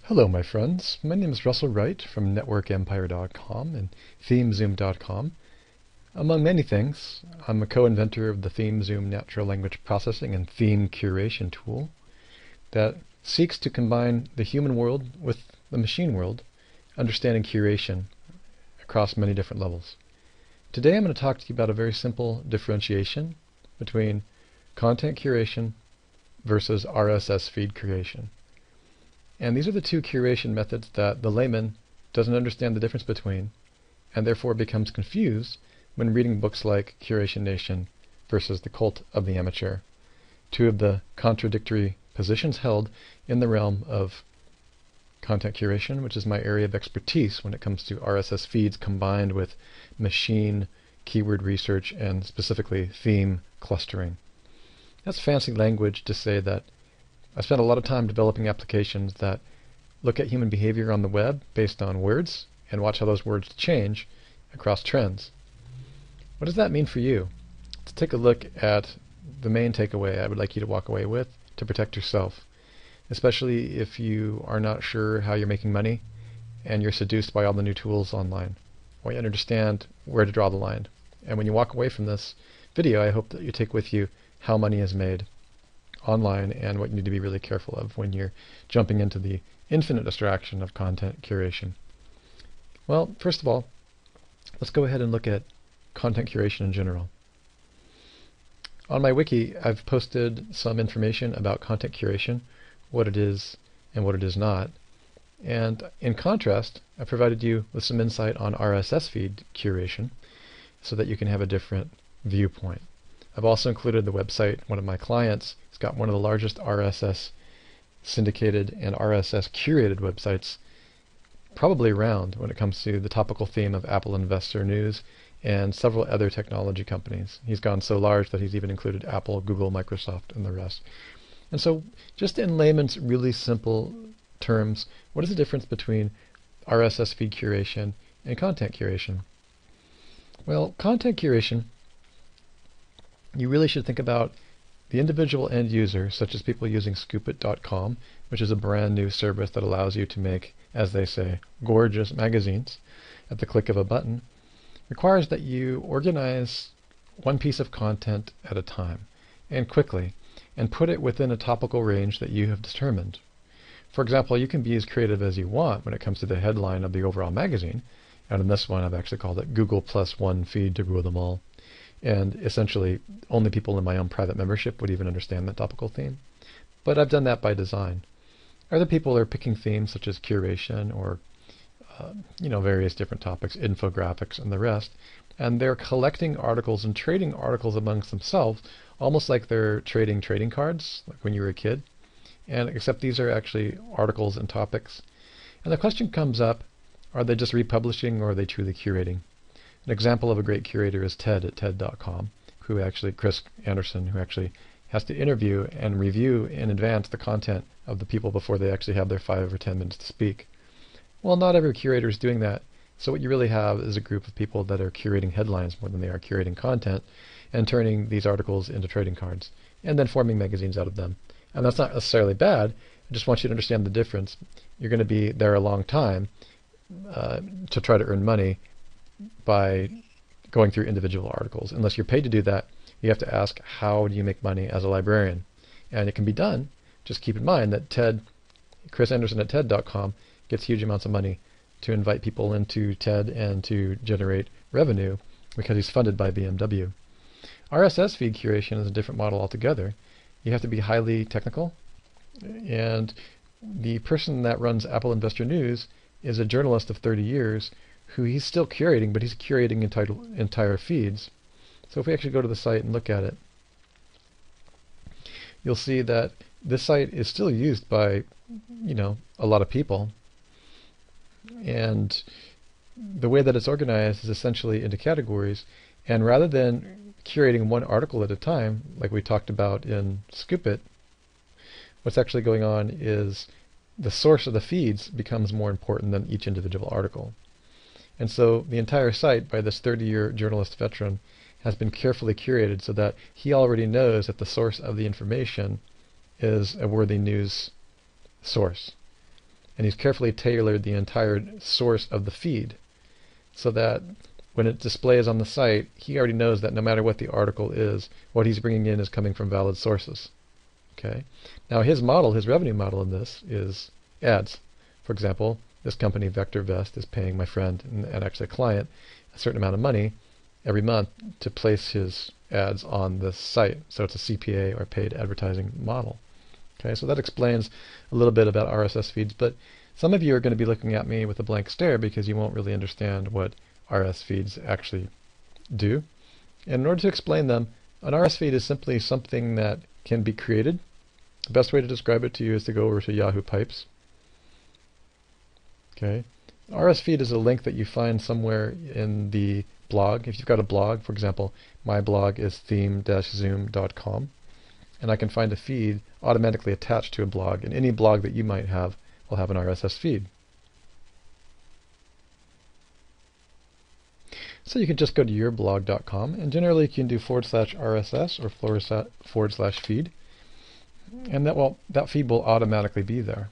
Hello, my friends. My name is Russell Wright from networkempire.com and themezoom.com. Among many things, I'm a co-inventor of the ThemeZoom natural language processing and theme curation tool that seeks to combine the human world with the machine world, understanding curation across many different levels. Today I'm going to talk to you about a very simple differentiation between content curation versus RSS feed curation. And these are the two curation methods that the layman doesn't understand the difference between, and therefore becomes confused when reading books like Curation Nation versus The Cult of the Amateur, two of the contradictory positions held in the realm of content curation, which is my area of expertise when it comes to RSS feeds combined with machine keyword research and specifically theme clustering. That's fancy language to say that I spent a lot of time developing applications that look at human behavior on the web based on words and watch how those words change across trends. What does that mean for you? Let's take a look at the main takeaway I would like you to walk away with to protect yourself, especially if you are not sure how you're making money and you're seduced by all the new tools online. I want you to understand where to draw the line. And when you walk away from this video, I hope that you take with you how money is made online and what you need to be really careful of when you're jumping into the infinite distraction of content curation. Well, first of all, let's go ahead and look at content curation in general. On my wiki, I've posted some information about content curation, what it is and what it is not. And in contrast, I provided you with some insight on RSS feed curation so that you can have a different viewpoint. I've also included the website. One of my clients has got one of the largest RSS syndicated and RSS curated websites probably around when it comes to the topical theme of Apple investor news and several other technology companies. He's gone so large that he's even included Apple, Google, Microsoft, and the rest. And so just in layman's really simple terms, what is the difference between RSS feed curation and content curation? Well, content curation, you really should think about the individual end user, such as people using scoopit.com, which is a brand new service that allows you to make, as they say, gorgeous magazines at the click of a button, requires that you organize one piece of content at a time and quickly and put it within a topical range that you have determined. For example, you can be as creative as you want when it comes to the headline of the overall magazine, and in this one I've actually called it Google plus one feed to rule them all. And essentially, only people in my own private membership would even understand that topical theme. But I've done that by design. Other people are picking themes such as curation or various different topics, infographics and the rest, and they're collecting articles and trading articles amongst themselves, almost like they're trading cards, like when you were a kid. And except these are actually articles and topics. And the question comes up, are they just republishing or are they truly curating? An example of a great curator is Ted at TED.com, Chris Anderson, who actually has to interview and review in advance the content of the people before they actually have their 5 or 10 minutes to speak. Well, not every curator is doing that. So what you really have is a group of people that are curating headlines more than they are curating content and turning these articles into trading cards and then forming magazines out of them. And that's not necessarily bad. I just want you to understand the difference. You're going to be there a long time to try to earn money by going through individual articles. Unless you're paid to do that, you have to ask, how do you make money as a librarian? And it can be done. Just keep in mind that Chris Anderson at TED.com gets huge amounts of money to invite people into TED and to generate revenue because he's funded by BMW. RSS feed curation is a different model altogether. You have to be highly technical, and the person that runs Apple Investor News is a journalist of 30 years who he's still curating, but he's curating entire feeds. So if we actually go to the site and look at it, you'll see that this site is still used by, a lot of people. And the way that it's organized is essentially into categories. And rather than curating one article at a time, like we talked about in Scoopit, what's actually going on is the source of the feeds becomes more important than each individual article. And so the entire site by this 30-year journalist veteran has been carefully curated so that he already knows that the source of the information is a worthy news source. and he's carefully tailored the entire source of the feed so that when it displays on the site, he already knows that no matter what the article is, what he's bringing in is coming from valid sources. Okay. Now his model, his revenue model in this is ads. For example, this company VectorVest is paying my friend and actually a client a certain amount of money every month to place his ads on this site. So it's a CPA or paid advertising model. Okay, so that explains a little bit about RSS feeds, but some of you are going to be looking at me with a blank stare because you won't really understand what RSS feeds actually do. And in order to explain them, an RSS feed is simply something that can be created. The best way to describe it to you is to go over to Yahoo Pipes. Okay, RSS feed is a link that you find somewhere in the blog. If you've got a blog, for example, my blog is theme-zoom.com, and I can find a feed automatically attached to a blog, and any blog that you might have will have an RSS feed. So you can just go to yourblog.com, and generally you can do /RSS or /feed, and that feed will automatically be there.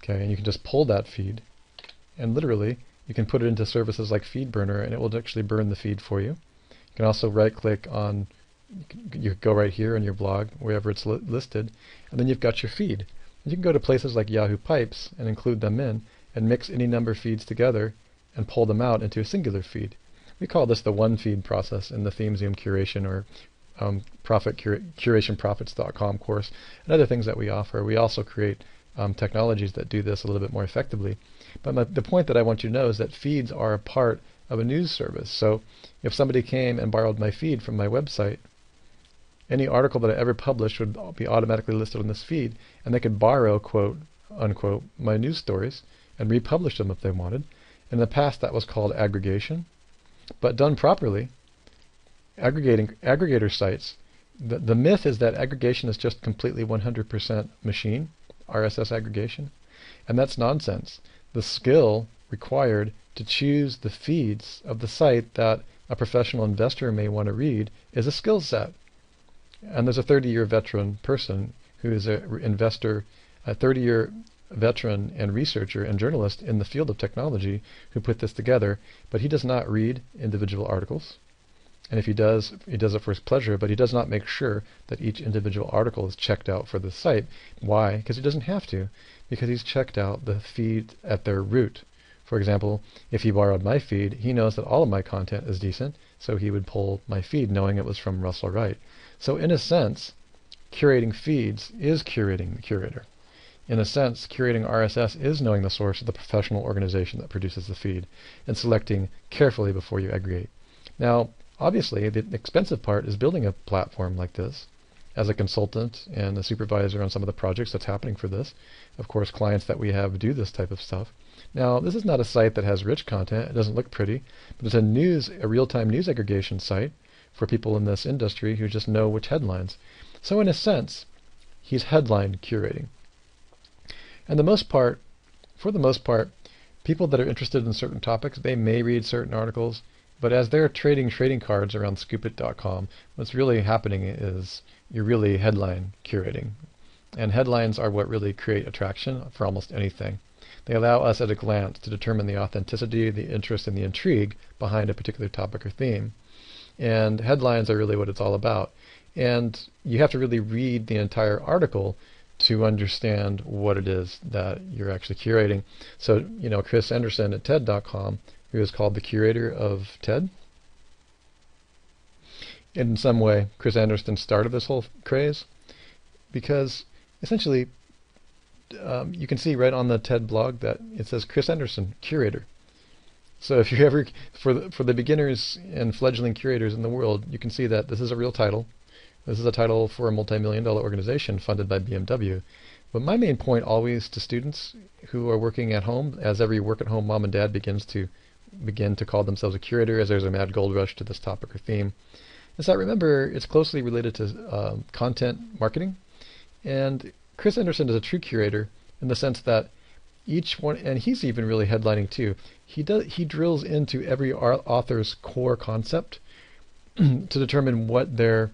Okay, and you can just pull that feed, and literally you can put it into services like FeedBurner, and it will actually burn the feed for you. You can also right-click on, you go right here in your blog, wherever it's listed, and then you've got your feed. And you can go to places like Yahoo Pipes and include them in, and mix any number of feeds together and pull them out into a singular feed. We call this the one feed process in the ThemeZoom Curation or curationprofits.com course and other things that we offer. We also create technologies that do this a little bit more effectively. But the point that I want you to know is that feeds are a part of a news service. So if somebody came and borrowed my feed from my website, any article that I ever published would be automatically listed on this feed, and they could borrow, quote unquote, my news stories and republish them if they wanted. In the past, that was called aggregation. But done properly, aggregator sites, the myth is that aggregation is just completely 100% machine, RSS aggregation, and that's nonsense. The skill required to choose the feeds of the site that a professional investor may want to read is a skill set. And there's a 30-year veteran person who is an investor, a 30-year veteran and researcher and journalist in the field of technology who put this together, but he does not read individual articles. And if he does it for his pleasure, but he does not make sure that each individual article is checked out for the site. Why? Because he doesn't have to, because he's checked out the feed at their root. For example, if he borrowed my feed, he knows that all of my content is decent, so he would pull my feed knowing it was from Russell Wright. So in a sense, curating feeds is curating the curator. In a sense, curating RSS is knowing the source of the professional organization that produces the feed and selecting carefully before you aggregate. Now, obviously, the expensive part is building a platform like this. As a consultant and a supervisor on some of the projects that's happening for this, of course, clients that we have do this type of stuff. Now, this is not a site that has rich content. It doesn't look pretty, but it's a real-time news aggregation site for people in this industry who just know which headlines. So in a sense, he's headline curating. And for the most part, people that are interested in certain topics, they may read certain articles, but as they're trading cards around scoopit.com, what's really happening is you're really headline curating. And headlines are what really create attraction for almost anything. They allow us at a glance to determine the authenticity, the interest, and the intrigue behind a particular topic or theme. And headlines are really what it's all about. And you have to really read the entire article to understand what it is that you're actually curating. So, Chris Anderson at TED.com, who is called the curator of TED. In some way, Chris Anderson started this whole craze because essentially you can see right on the TED blog that it says Chris Anderson, curator. So if you ever, for the beginners and fledgling curators in the world, you can see that this is a real title. This is a title for a multi-million-dollar organization funded by BMW. But my main point always to students who are working at home, as every work-at-home mom and dad begin to call themselves a curator, as there's a mad gold rush to this topic or theme, is that remember it's closely related to content marketing. And Chris Anderson is a true curator in the sense that each one, and he's even really headlining too, he drills into every author's core concept to determine what their,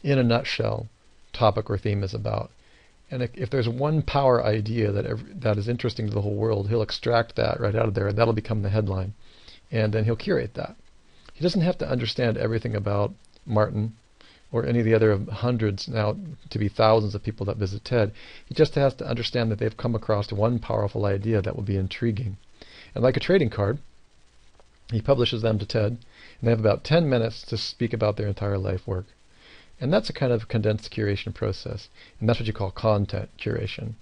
in a nutshell, topic or theme is about. And if there's one power idea that is interesting to the whole world, he'll extract that right out of there, and that'll become the headline. And then he'll curate that. He doesn't have to understand everything about Martin or any of the other hundreds, now to be thousands of people that visit TED. He just has to understand that they've come across one powerful idea that will be intriguing. And like a trading card, he publishes them to TED, and they have about 10 minutes to speak about their entire life work. And that's a kind of condensed curation process. And that's what you call content curation.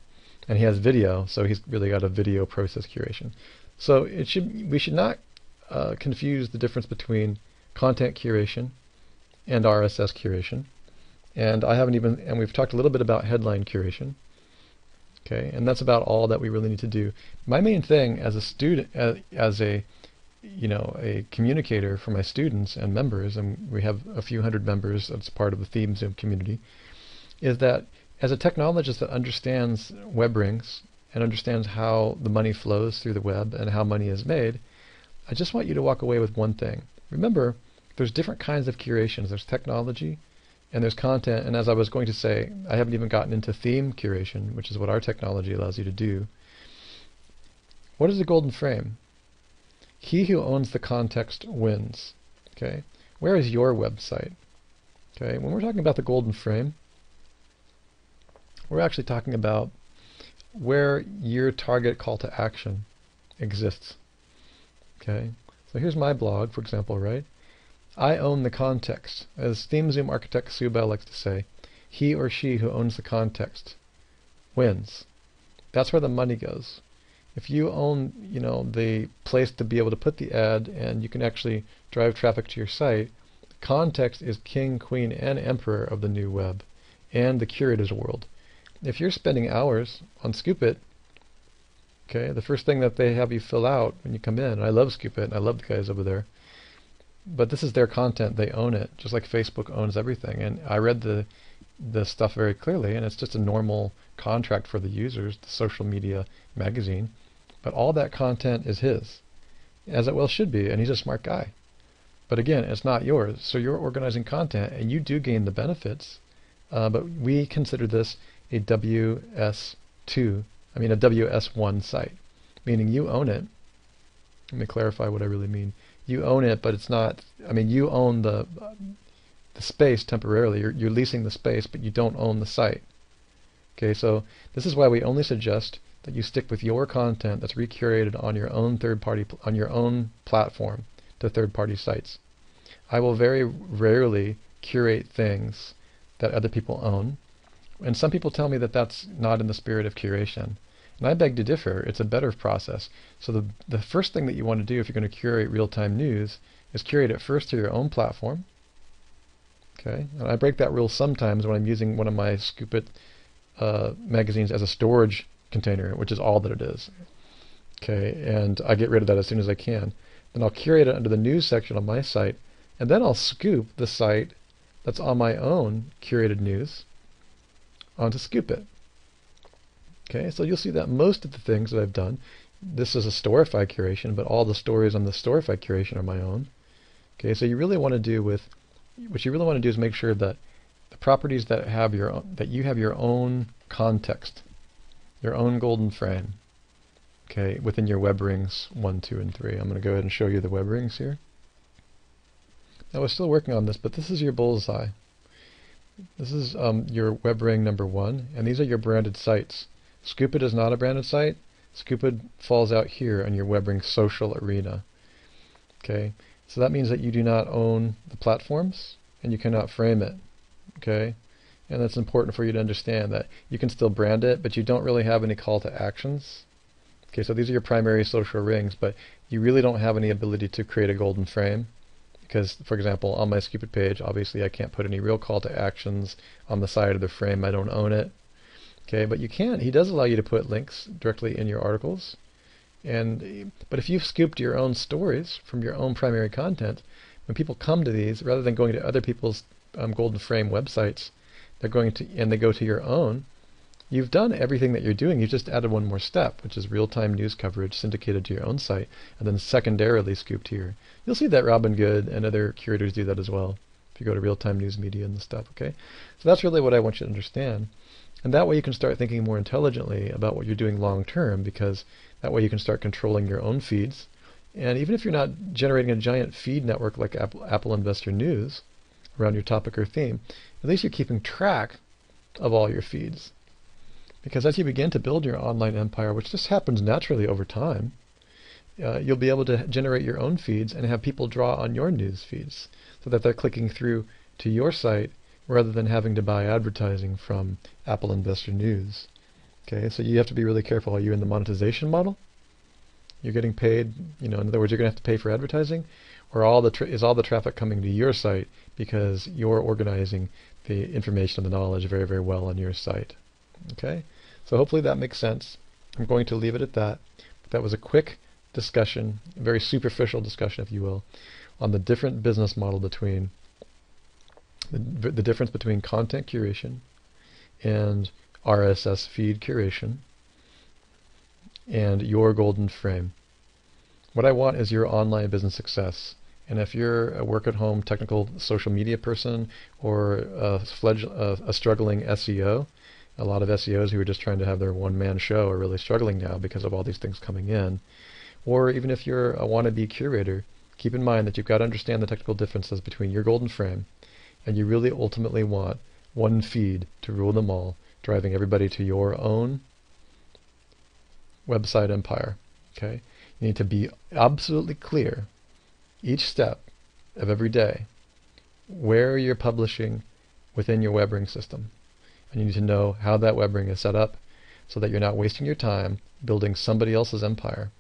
And he has video, so he's really got a video process curation. So we should not confuse the difference between content curation and RSS curation. And we've talked a little bit about headline curation. Okay, and that's about all that we really need to do. My main thing as a student, as a communicator for my students and members, and we have a few hundred members that's part of the Theme Zoom community, is that as a technologist that understands web rings and understands how the money flows through the web and how money is made, I just want you to walk away with one thing. Remember, there's different kinds of curations. There's technology and there's content, and as I was going to say, I haven't even gotten into theme curation, which is what our technology allows you to do. What is the golden frame? He who owns the context wins. Okay, where is your website? Okay, when we're talking about the golden frame, we're actually talking about where your target call to action exists. Okay, so here's my blog, for example, right? I own the context. As Theme Zoom architect Subel likes to say, he or she who owns the context wins. That's where the money goes. If you own, the place to be able to put the ad and you can actually drive traffic to your site, context is king, queen, and emperor of the new web and the curated world. If you're spending hours on Scoop.it, okay, the first thing that they have you fill out when you come in, and I love Scoop.it, and I love the guys over there, but this is their content, they own it, just like Facebook owns everything. And I read the stuff very clearly, and it's just a normal contract for the users, the social media magazine. But all that content is his, as it well should be, and he's a smart guy. But again, it's not yours, so you're organizing content, and you do gain the benefits, but we consider this a WS1 site, meaning you own it. Let me clarify what I really mean. You own it, but it's not, you own the space temporarily. You're leasing the space, but you don't own the site. Okay, so this is why we only suggest that you stick with your content that's recurated on your own on your own platform to third-party sites. I will very rarely curate things that other people own, and some people tell me that that's not in the spirit of curation. And I beg to differ. It's a better process. So the first thing that you want to do if you're going to curate real-time news is curate it first to your own platform. Okay, and I break that rule sometimes when I'm using one of my Scoop.it magazines as a storage container, which is all that it is. Okay, and I get rid of that as soon as I can. Then I'll curate it under the news section on my site, and then I'll scoop the site that's on my own curated news onto Scoop.it. Okay, so you'll see that most of the things that I've done, this is a Storify curation, but all the stories on the Storify curation are my own. Okay, so what you really want to do is make sure that the properties that you have your own context, your own golden frame, okay, within your web rings 1, 2, and 3. I'm going to go ahead and show you the web rings here. Now we're still working on this, but this is your bullseye. This is your web ring number 1, and these are your branded sites. Scoop.it is not a branded site. Scoop.it falls out here on your web ring social arena. Okay, so that means that you do not own the platforms and you cannot frame it. Okay, and that's important for you to understand that you can still brand it, but you don't really have any call to actions. Okay, so these are your primary social rings, but you really don't have any ability to create a golden frame. Because, for example, on my Scoop.it page, obviously I can't put any real call to actions on the side of the frame. I don't own it. Okay, but you can. He does allow you to put links directly in your articles. But if you've scooped your own stories from your own primary content, when people come to these, rather than going to other people's golden frame websites, they go to your own. You've done everything that you're doing. You've just added one more step, which is real-time news coverage syndicated to your own site, and then secondarily scooped here. You'll see that Robin Good and other curators do that as well. If you go to real-time news media and the stuff, okay? So that's really what I want you to understand. And that way you can start thinking more intelligently about what you're doing long term, because that way you can start controlling your own feeds. And even if you're not generating a giant feed network like Apple Investor News around your topic or theme, at least you're keeping track of all your feeds. Because as you begin to build your online empire, which just happens naturally over time, you'll be able to generate your own feeds and have people draw on your news feeds so that they're clicking through to your site rather than having to buy advertising from Apple Investor News. Okay, so you have to be really careful. Are you in the monetization model? You're getting paid, in other words, you're going to have to pay for advertising, or is all the traffic coming to your site because you're organizing the information and the knowledge very, very well on your site? Okay, so hopefully that makes sense. I'm going to leave it at that. But that was a quick discussion, a very superficial discussion, if you will, on the different business model between the difference between content curation and RSS feed curation and your golden frame. What I want is your online business success. And if you're a work-at-home technical social media person or a struggling SEO, a lot of SEOs who are just trying to have their one-man show are really struggling now because of all these things coming in. Or even if you're a wannabe curator, keep in mind that you've got to understand the technical differences between your golden frame, and you really ultimately want one feed to rule them all, driving everybody to your own website empire. Okay? You need to be absolutely clear each step of every day where you're publishing within your web ring system. And you need to know how that web ring is set up so that you're not wasting your time building somebody else's empire.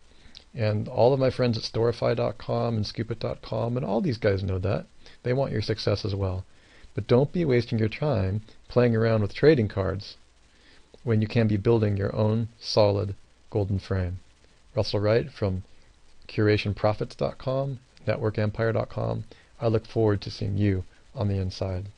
And all of my friends at Storify.com and Scoopit.com and all these guys know that. They want your success as well. But don't be wasting your time playing around with trading cards when you can be building your own solid golden frame. Russell Wright from CurationProfits.com, NetworkEmpire.com. I look forward to seeing you on the inside.